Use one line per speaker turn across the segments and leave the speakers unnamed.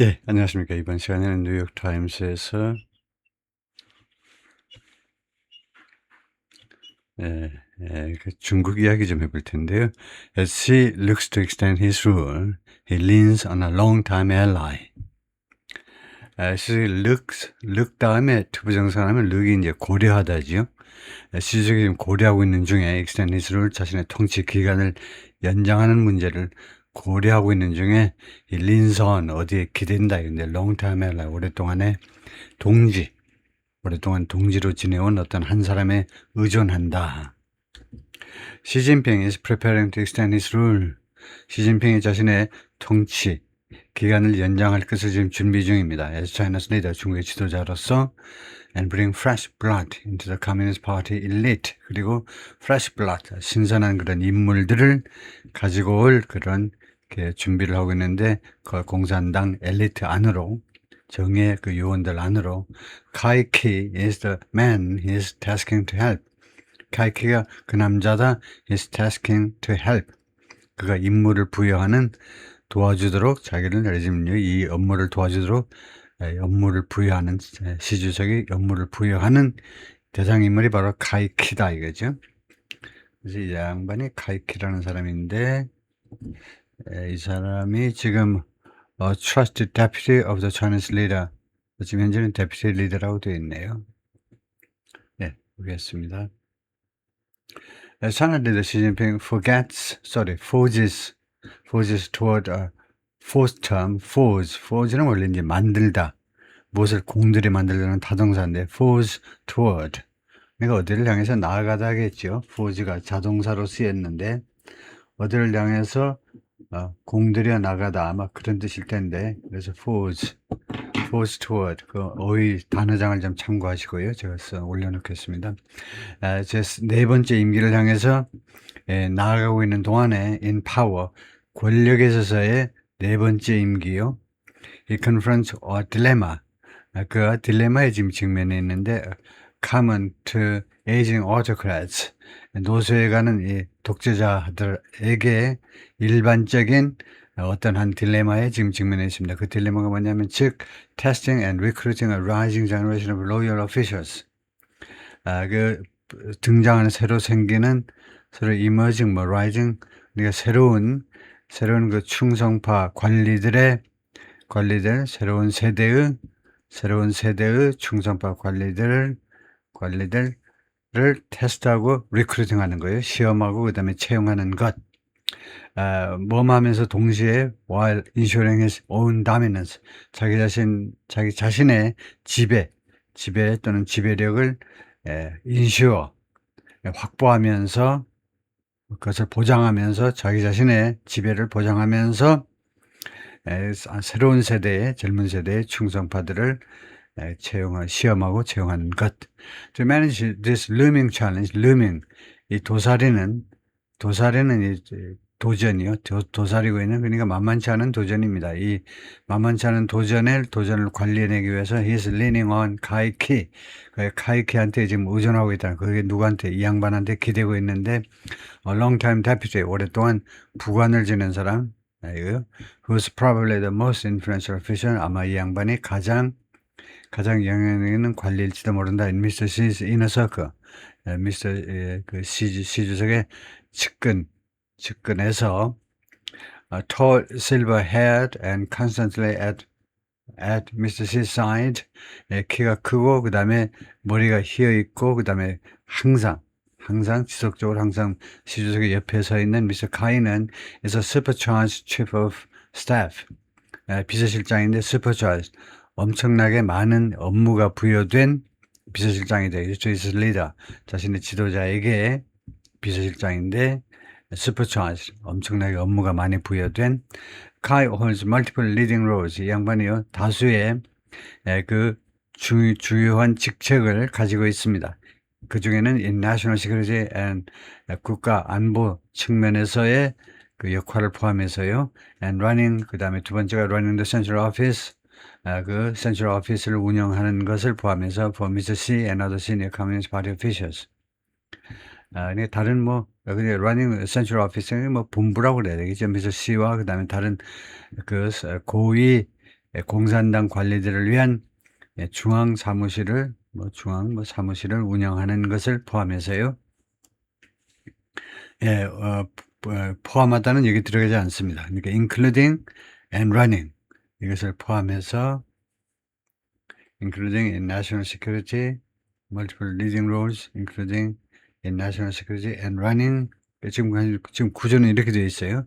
예, 안녕하십니까. 이번 시간에는 뉴욕타임스에서 그 중국 이야기 좀 해볼 텐데요. As he looks to extend his rule, he leans on a long-time ally. As he look 다음에 투부정사하면 look이 이제 고려하다지요. 시주석이 지금 고려하고 있는 중에 extend his rule, 자신의 통치 기간을 연장하는 문제를 고려하고 있는 중에 he leans on, 어디에 기댄다. 근데 long-time ally, 오랫동안의 동지. 오랫동안 동지로 지내온 어떤 한 사람에 의존한다. 시진핑 is preparing to extend his rule. 시진핑이 자신의 통치 기간을 연장할 것을 지금 준비 중입니다. As China's leader, 중국의 지도자로서 and bring fresh blood into the Communist Party elite. 그리고 fresh blood, 신선한 그런 인물들을 가지고 올 그런 준비를 하고 있는데 그 공산당 엘리트 안으로 정의 그 요원들 안으로 카이키 is the man he is tasking to help. 카이키가 그 남자다 is tasking to help. 그가 임무를 부여하는 도와주도록 자기를 지금 이 업무를 도와주도록 업무를 부여하는 시주석이 업무를 부여하는 대상인물이 바로 카이키다 이거죠. 그래서 이 양반이 카이키라는 사람인데 이 사람이 지금 trusted deputy of the Chinese leader. 지금 현재는 deputy leader라고 되어 있네요. 네, 보겠습니다. China leader Xi Jinping forges toward a fourth term. forge는 원래 이제 만들다, 무엇을 공들여 만들다는 타동사인데 forge toward. 그러니까 어디를 향해서 나아가다겠죠. forge가 자동사로 쓰였는데 어디를 향해서 공들여 나가다 아마 그런 뜻일 텐데 그래서 forge toward 그 어휘 단어장을 좀 참고하시고요. 제가 올려놓겠습니다. 제 네 번째 임기를 향해서 나아가고 있는 동안에 in power 권력에 있어서의 네 번째 임기요. He confronts a dilemma. 그 딜레마에 지금 직면해 있는데 common to aging autocrats. 노쇠에 가는 이 독재자들에게 일반적인 어떤 한 딜레마에 지금 직면해 있습니다. 그 딜레마가 뭐냐면 즉 testing and recruiting a rising generation of loyal officials. 그 등장하는 새로 생기는 새로 emerging, rising, 그러니까 새로운 그 충성파 관리들 새로운 세대의 충성파 관리들을 테스트하고 리크루팅하는 거예요. 시험하고 그다음에 채용하는 것. 뭐하면서 동시에 while ensuring his own dominance, 자기 자신의 지배 또는 지배력을 ensure, 확보하면서 그것을 보장하면서 자기 자신의 지배를 보장하면서 새로운 세대의 젊은 세대의 충성파들을 시험하고 채용하는 것. To manage this looming challenge, looming, 이 도사리는 도전이요. 도사리고 있는, 그러니까 만만치 않은 도전입니다. 이 만만치 않은 도전을 관리해내기 위해서 he is leaning on 카이키. 카이키한테 지금 의존하고 있다. 그게 누구한테? 이 양반한테 기대고 있는데 a long time deputy, 오랫동안 부관을 지낸 사람, who's probably the most influential official. 아마 이 양반이 가장 영향력 있는 관리일지도 모른다. In Mr. Xi's inner circle. 그 시 주석의 측근에서 tall, silver-haired and constantly at Mr. Xi's side. 키가 크고 그 다음에 머리가 휘어 있고 그 다음에 항상 지속적으로 항상 시 주석의 옆에 서 있는 Mr. Kai는 is a supercharged chief of staff. 비서실장인데 supercharged, 엄청나게 많은 업무가 부여된 비서실장이 되겠죠. is leader, 자신의 지도자에게 비서실장인데 supercharged, 엄청나게 업무가 많이 부여된. Kai holds multiple leading roles. 이 양반이요, 다수의 그 주요한 직책을 가지고 있습니다. 그 중에는 in national security and 국가 안보 측면에서의 그 역할을 포함해서요. and running, 그 다음에 두 번째가 running the central office, 그 central office를 운영하는 것을 포함해서 for Mr. Xi and other senior Communist Party officials. 다른 여기 running central office는 본부라고 그래야 되겠죠. Mr. Xi와 그 다음에 다른 그 고위 공산당 관리들을 위한 중앙 사무실을 운영하는 것을 포함해서요. 포함하다는 얘기 들어가지 않습니다. 그러니까 including and running 이것을 포함해서 including in national security, multiple leading roles, including in national security and running. 지금 구조는 이렇게 되어 있어요.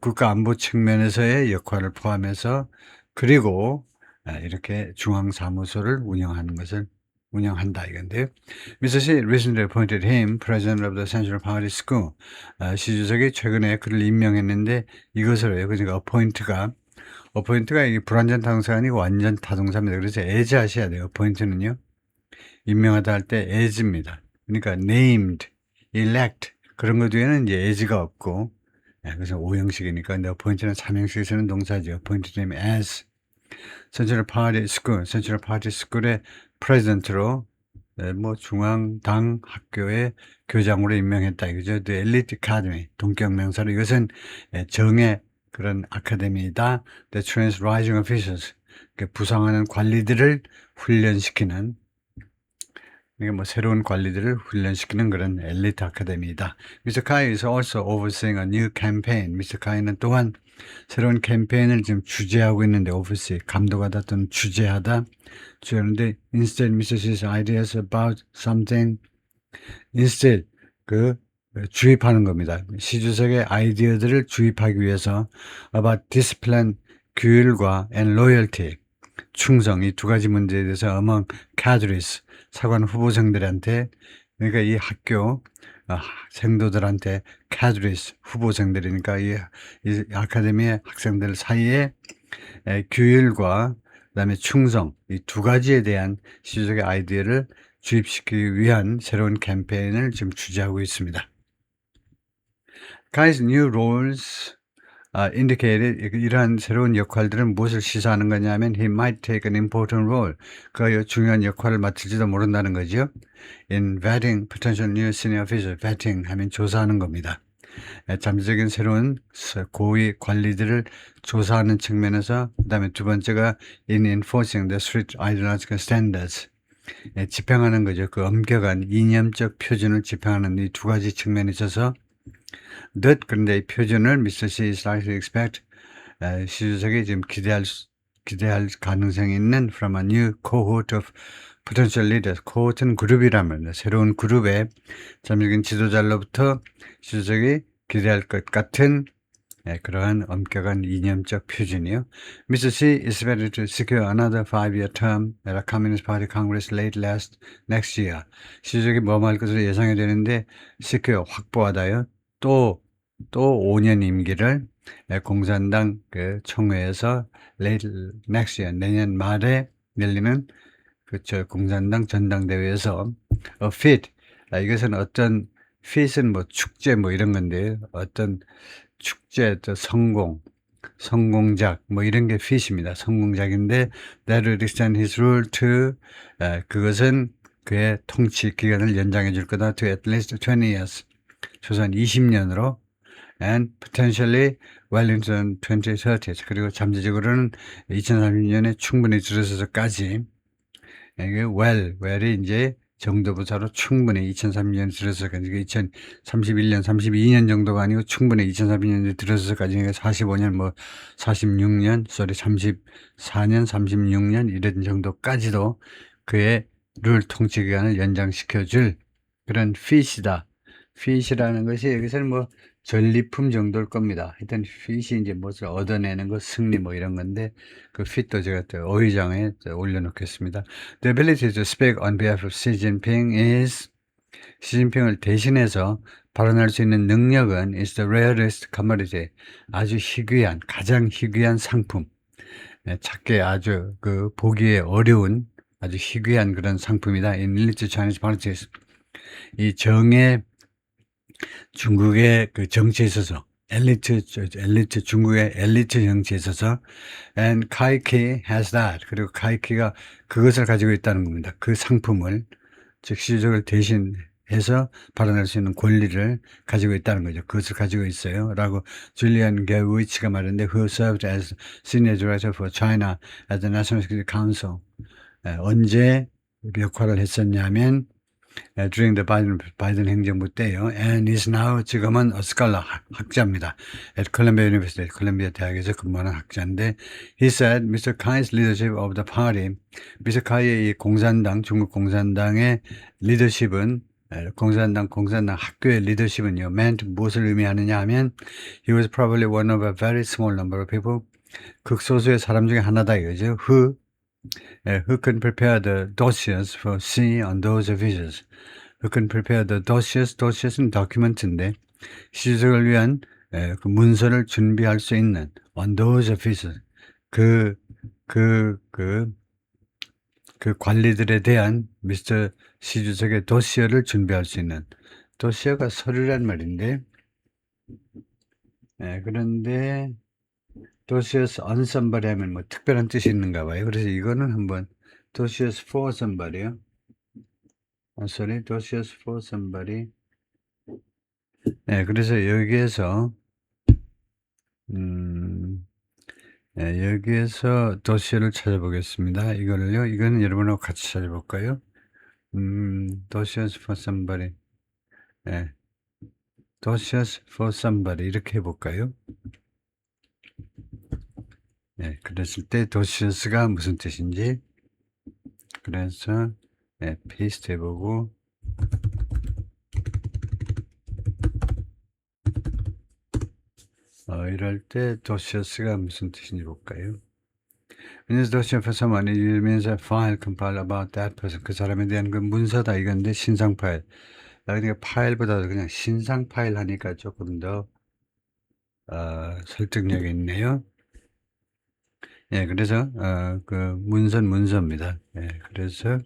국가 안보 측면에서의 역할을 포함해서 그리고 이렇게 중앙 사무소를 운영한다 이건데요. Mr. Xi recently appointed him president of the Central Party School. 시 주석이 최근에 그를 임명했는데 이것으로요. 그러니까 appoint가 이게 불완전 타동사가 아니고 완전 타동사입니다. 그래서 as 하셔야 돼요. appoint는요. 임명하다 할 때 as입니다. 그러니까 named, elect 그런 것 뒤에는 이제 as가 없고 그래서 5형식이니까 근데 appoint는 3형식에 쓰는 동사죠. appointed him as Central Party School의 president로 중앙당 학교의 교장으로 임명했다. 이거죠. The Elite Academy, 동격명사로 이것은 정의 그런 아카데미이다. The trains rising officials, 부상하는 관리들을 훈련시키는 새로운 관리들을 훈련시키는 그런 엘리트 아카데미이다. Mr. Kai is also overseeing a new campaign. Mr. Kai는 또한 새로운 캠페인을 지금 주재하고 있는데 oversee, 감독하다 또는 주재하는데 instead Mr. Xi's ideas about something instead 주입하는 겁니다. 시 주석의 아이디어들을 주입하기 위해서 about discipline, 규율과 and loyalty, 충성 이 두 가지 문제에 대해서 among cadres, 사관 후보생들한테 그러니까 이 학교 생도들한테 cadres, 후보생들이니까 이 아카데미의 학생들 사이에 규율과 그다음에 충성 이 두 가지에 대한 시주석의 아이디어를 주입시키기 위한 새로운 캠페인을 지금 주재하고 있습니다. Kai's new roles indicated 이러한 새로운 역할들은 무엇을 시사하는 거냐면 he might take an important role. 그가 중요한 역할을 맡을지도 모른다는 거죠. In vetting potential new senior officials, vetting 하면 조사하는 겁니다. 잠재적인 새로운 고위 관리들을 조사하는 측면에서 그다음에 두 번째가 in enforcing the strict ideological standards. 집행하는 거죠. 그 엄격한 이념적 표준을 집행하는 이 두 가지 측면에 있어서 그런데 이 표준을 Mr. Xi is likely to expect 시 주석이 지금 기대할 가능성이 있는 from a new cohort of potential leaders. cohort는 그룹이라면 새로운 그룹의 잠재적인 지도자로부터 시 주석이 기대할 것 같은 그러한 엄격한 이념적 표준이요. Mr. Xi is ready to secure another 5-year term at a Communist Party Congress late next year. 시 주석이 뭐할 것으로 예상이 되는데 secure 확보하다요. 또 5년 임기를 공산당 총회에서 late next year 내년 말에 열리는 공산당 전당대회에서 fit 이것은 어떤 fit은 축제 이런 건데 어떤 축제 성공작 이런 게 fit입니다. 성공작인데 that would extend his rule to 그것은 그의 통치 기간을 연장해 줄 거다 to at least 20 years 최소한 20년으로 and potentially well into 2030s 그리고 잠재적으로는 2030년에 충분히 들어서서까지 이게 well이 이제 정도부사로 충분히 2030년 들어서까지 2031년 32년 정도가 아니고 충분히 2030년에 들어서까지 45년 46년 34년 36년 이런 정도까지도 그의 룰 통치 기간을 연장시켜줄 그런 fit이다. fit이라는 것이 여기서는 전리품 정도일 겁니다. 하여튼 fit이 이제 무엇을 얻어내는 것, 승리 이런 건데 그 fit도 제가 또 어휘장에 올려놓겠습니다. The ability to speak on behalf of Xi Jinping is 시진핑을 대신해서 발언할 수 있는 능력은 is the rarest commodity. 아주 희귀한, 가장 희귀한 상품. 찾기 아주 보기에 어려운 아주 희귀한 그런 상품이다. In elite Chinese politics. 이 중국의 정치에 있어서 중국의 엘리트 정치에 있어서 and Kai-Ki has that. 그리고 Kai-Ki가 그것을 가지고 있다는 겁니다. 그 상품을 즉 시주석을 대신 해서 발언할 수 있는 권리를 가지고 있다는 거죠. 그것을 가지고 있어요. 라고 줄리안 게위치가 말했는데 who served as senior director for China at the National Security Council. 언제 역할을 했었냐면 during the 바이든 행정부 때요. And is now 지금은 a scholar 학자입니다. At Columbia University, 콜롬비아 대학에서 근무하는 학자인데 he said Mr. Kai's leadership of the party, Mr. Kai의 이 공산당, 중국 공산당의 리더십은 공산당 학교의 리더십은요. meant 무엇을 의미하느냐 하면 he was probably one of a very small number of people, 극소수의 사람 중에 하나다 이거죠. who can prepare the dossiers for C on those officials. Who can prepare the dossiers? dossiers는 document인데 시주석을 위한 그 문서를 준비할 수 있는 on those officials. 그 관리들에 대한 미스터 시주석의 도시어를 준비할 수 있는 도시어가 서류란 말인데 그런데 도시어스 on somebody 하면 뭐 특별한 뜻이 있는가 봐요. 그래서 이거는 한번 도시어스 for somebody요. 도시어스 for somebody. 그래서 여기에서 여기에서 도시어를 찾아보겠습니다. 이거는 여러분하고 같이 찾아볼까요? 도시어스 for somebody. 도시어스 for somebody 이렇게 해볼까요? 그랬을 때 도시어스가 무슨 뜻인지 그래서 페이스트 해보고 이럴 때 도시어스가 무슨 뜻인지 볼까요? Means dossier for someone, it means a file compiled about that person. 그 사람에 대한 그 문서다 이건데 신상 파일. 그러니까 파일보다 그냥 신상 파일 하니까 조금 더 설득력이 있네요. 그래서 그 문서입니다. 그래서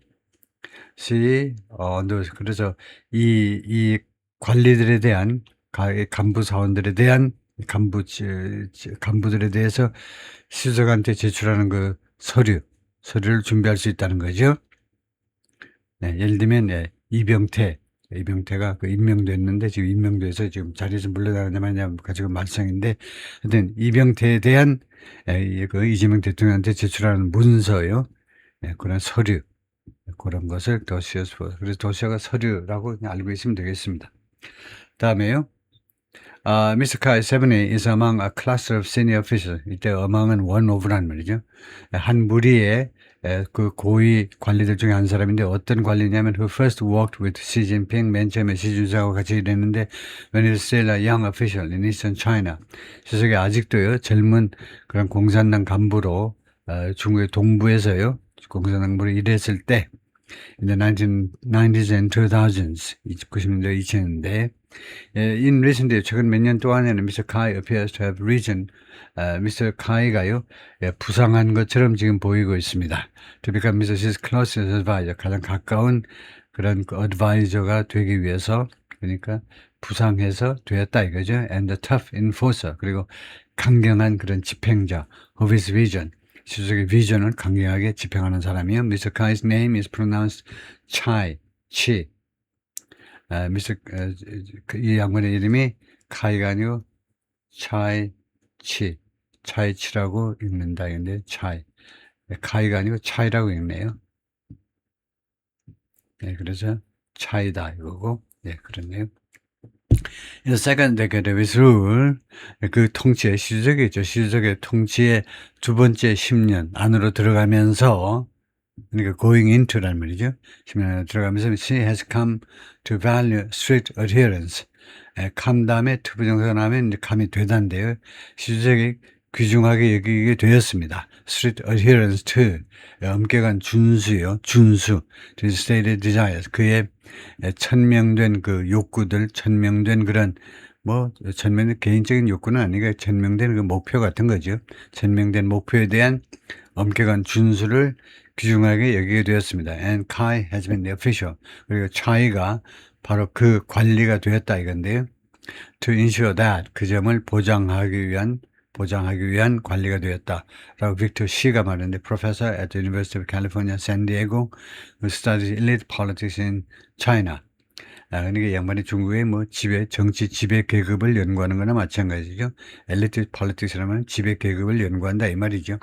그래서 이 관리들에 대한 간부 사원들에 대한 간부들에 대해서 시주석한테 제출하는 그 서류를 준비할 수 있다는 거죠. 예를 들면 이병태가 그 임명됐는데 지금 임명돼서 지금 자리에서 물러나느냐 가지고 말썽인데 하여튼 이병태에 대한 그 이재명 대통령한테 제출하는 문서요. 그런 서류 그런 것을 도시어스 그래서 도시어가 서류라고 그냥 알고 있으면 되겠습니다. 다음에요. Mr. Kai Seventy is among a cluster of senior officials. 이때 among은 one of란 말이죠. 한 무리의 그 고위 관리들 중에 한 사람인데 어떤 관리냐면 who first worked with Xi Jinping, 맨 처음에 시준석하고 같이 일했는데 when he was still a young official in Eastern China. 시석이 아직도요 젊은 그런 공산당 간부로 중국의 동부에서요 공산당부로 일했을 때 in the 1990s and 2000s 90년대 2000년대 in recent years 최근 몇 년 동안에는 Mr. Kai appears to have risen. Mr. Kai가요 부상한 것처럼 지금 보이고 있습니다. To become Mr. Xi's closest advisor 가장 가까운 그런 advisor가 되기 위해서 그러니까 부상해서 되었다 이거죠. And a tough enforcer 그리고 강경한 그런 집행자 of his vision. 시주석의 비전을 강경하게 집행하는 사람이요. Mr. Kai's name is pronounced Chi. 이 양반의 이름이 카이가 아니고 차이치라고 읽는다. 근데 카이가 아니고 차이라고 읽네요. 그래서 차이다 이거고, 그렇네요. In the second decade of his rule, 그 통치의 시주석이죠. 시주석의 통치의 두 번째 10년 안으로 들어가면서 그러니까 going into란 말이죠. 10년 안으로 들어가면서 she has come to value strict adherence. come 다음에 to 부정사가 나오면 이제 come이 되단데요. 시주석이 귀중하게 여기게 되었습니다. strict adherence to 엄격한 준수요. 준수. to his stated desires. 그의 천명된 그 욕구들, 천명된 그런 천명된 개인적인 욕구는 아니고 천명된 그 목표 같은 거죠. 천명된 목표에 대한 엄격한 준수를 귀중하게 여기게 되었습니다. And Kai has been the official. 그리고 차이가 바로 그 관리가 되었다 이건데요. To ensure that 그 점을 보장하기 위한 관리가 되었다. 라고 빅터 시가 말했는데 Professor at the University of California, San Diego, who studies elite politics in China. 그러니까 양반이 중국의 뭐 정치 지배 계급을 연구하는 거나 마찬가지죠. 엘리트 폴리틱스라면 지배 계급을 연구한다 이 말이죠.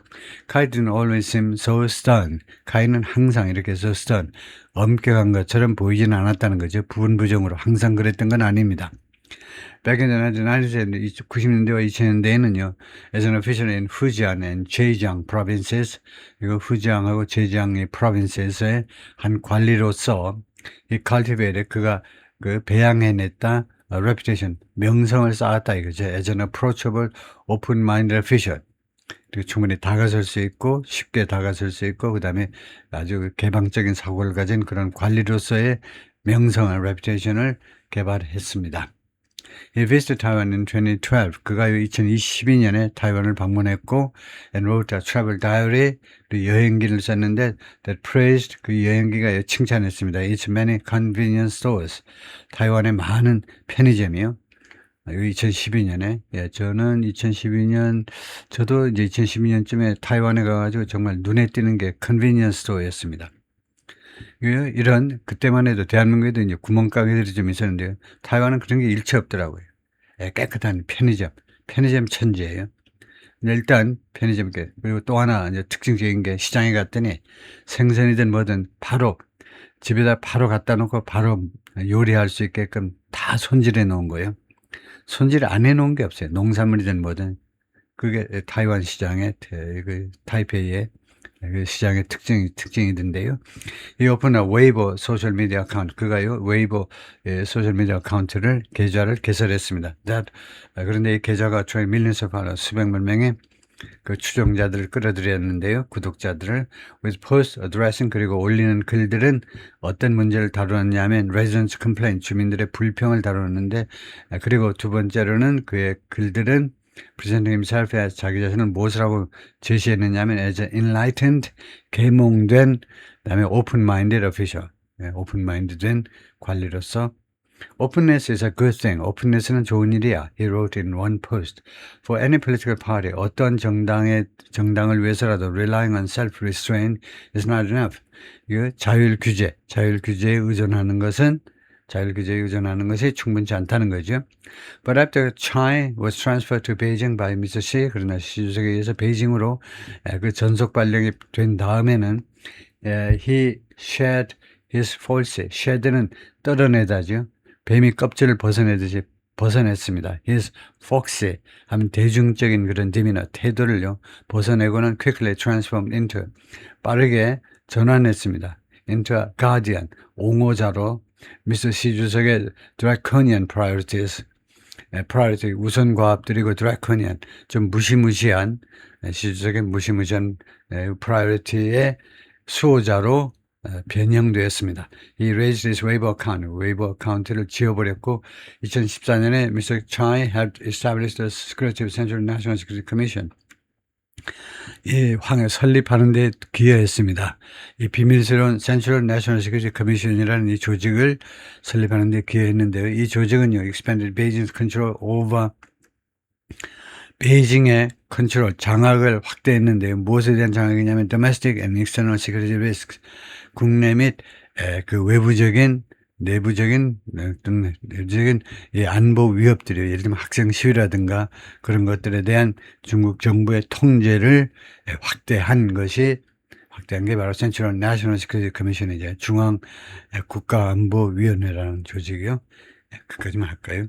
Kai didn't always seem so stern. 카이는 항상 이렇게 so stern, 엄격한 것처럼 보이지는 않았다는 거죠. 부분부정으로 항상 그랬던 건 아닙니다. Back in the 1990s, 90년대와 2000년대에는요, as an official in Fujian and Zhejiang provinces, 이거 후지앙하고 제지앙의 provinces의 한 관리로서 이 cultivated, 그가 그 배양해냈다 reputation, 명성을 쌓았다 이거죠. As an approachable, open-minded official. 그리고 충분히 다가설 수 있고 쉽게 다가설 수 있고 그다음에 아주 개방적인 사고를 가진 그런 관리로서의 명성을 reputation을 개발했습니다. He visited Taiwan in 2012. 그가 2012년에 타이완을 방문했고 and wrote a travel diary, 여행기를 썼는데 that praised, 그 여행기가 칭찬했습니다. Its many convenience stores. 타이완의 많은 편의점이요. 2012년에, 저는 2012년, 저도 이제 2012년쯤에 타이완에 가가지고 정말 눈에 띄는 게 컨비니언스 스토어였습니다. 이런, 그때만 해도 대한민국에도 이제 구멍가게들이 좀 있었는데요. 타이완은 그런 게 일체 없더라고요. 깨끗한 편의점 천지예요. 일단 편의점, 그리고 또 하나 이제 특징적인 게 시장에 갔더니 생선이든 뭐든 바로 집에다 바로 갖다 놓고 바로 요리할 수 있게끔 다 손질해 놓은 거예요. 손질 안 해놓은 게 없어요. 농산물이든 뭐든. 그게 타이완 시장의, 그 타이페이의 그 시장의 특징이던데요. 이 오픈한 웨이보 소셜미디어 어카운트, 그가요, 웨이보 소셜미디어 어카운트를, 계좌를 개설했습니다. 그런데 이 계좌가 저희 밀리언스 팔로 수백만 명의 그 추종자들을 끌어들였는데요. 구독자들을. with post addressing, 그리고 올리는 글들은 어떤 문제를 다루었냐면 residents complaint, 주민들의 불평을 다루었는데, 그리고 두 번째로는 그의 글들은 presenting himself as, 자기 자신을 무엇을 하고 제시했느냐면 as an enlightened, 계몽된, 그다음에 open-minded official, open-minded 된 관리로서. Openness is a good thing. openness는 좋은 일이야. He wrote in one post. For any political party, 어떤 정당을 위해서라도 relying on self-restraint is not enough. 이거 자율규제에 의존하는 것이 충분치 않다는 거죠. But after Chai was transferred to Beijing by Mr. Xi, 그러나 시 주석에 의해서 베이징으로 그 전속 발령이 된 다음에는 he shed his false, shed는 떨어내다죠. 뱀이 껍질을 벗어내듯이 벗어냈습니다. His foxy, 하면 대중적인 그런 demeanor, 태도를요, 벗어내고는 quickly transformed into, 빠르게 전환했습니다. into a guardian, 옹호자로 Mr. 시 주석의 draconian priorities, priority 우선 과업들이고 draconian, 좀 무시무시한, 시 주석의 무시무시한 priority의 수호자로 변형되었습니다. He raised his 웨이버 어카운트를 지어버렸고 2014년에 Mr. Chai helped establish the Security of Central National Security Commission. 이 황을 설립하는 데 기여했습니다. 이 비밀스러운 Central National Security Commission이라는 이 조직을 설립하는 데 기여했는데요. 이 조직은요, expanded Beijing's control over, 베이징의 컨트롤, 장악을 확대했는데요. 무엇에 대한 장악이냐면 domestic and external security risks, 국내 및 그 외부적인, 내부적인 안보 위협들이요. 예를 들면 학생 시위라든가 그런 것들에 대한 중국 정부의 통제를 확대한 게 바로 Central National Security Commission이죠. 중앙 국가안보위원회라는 조직이요. 그까지만 할까요?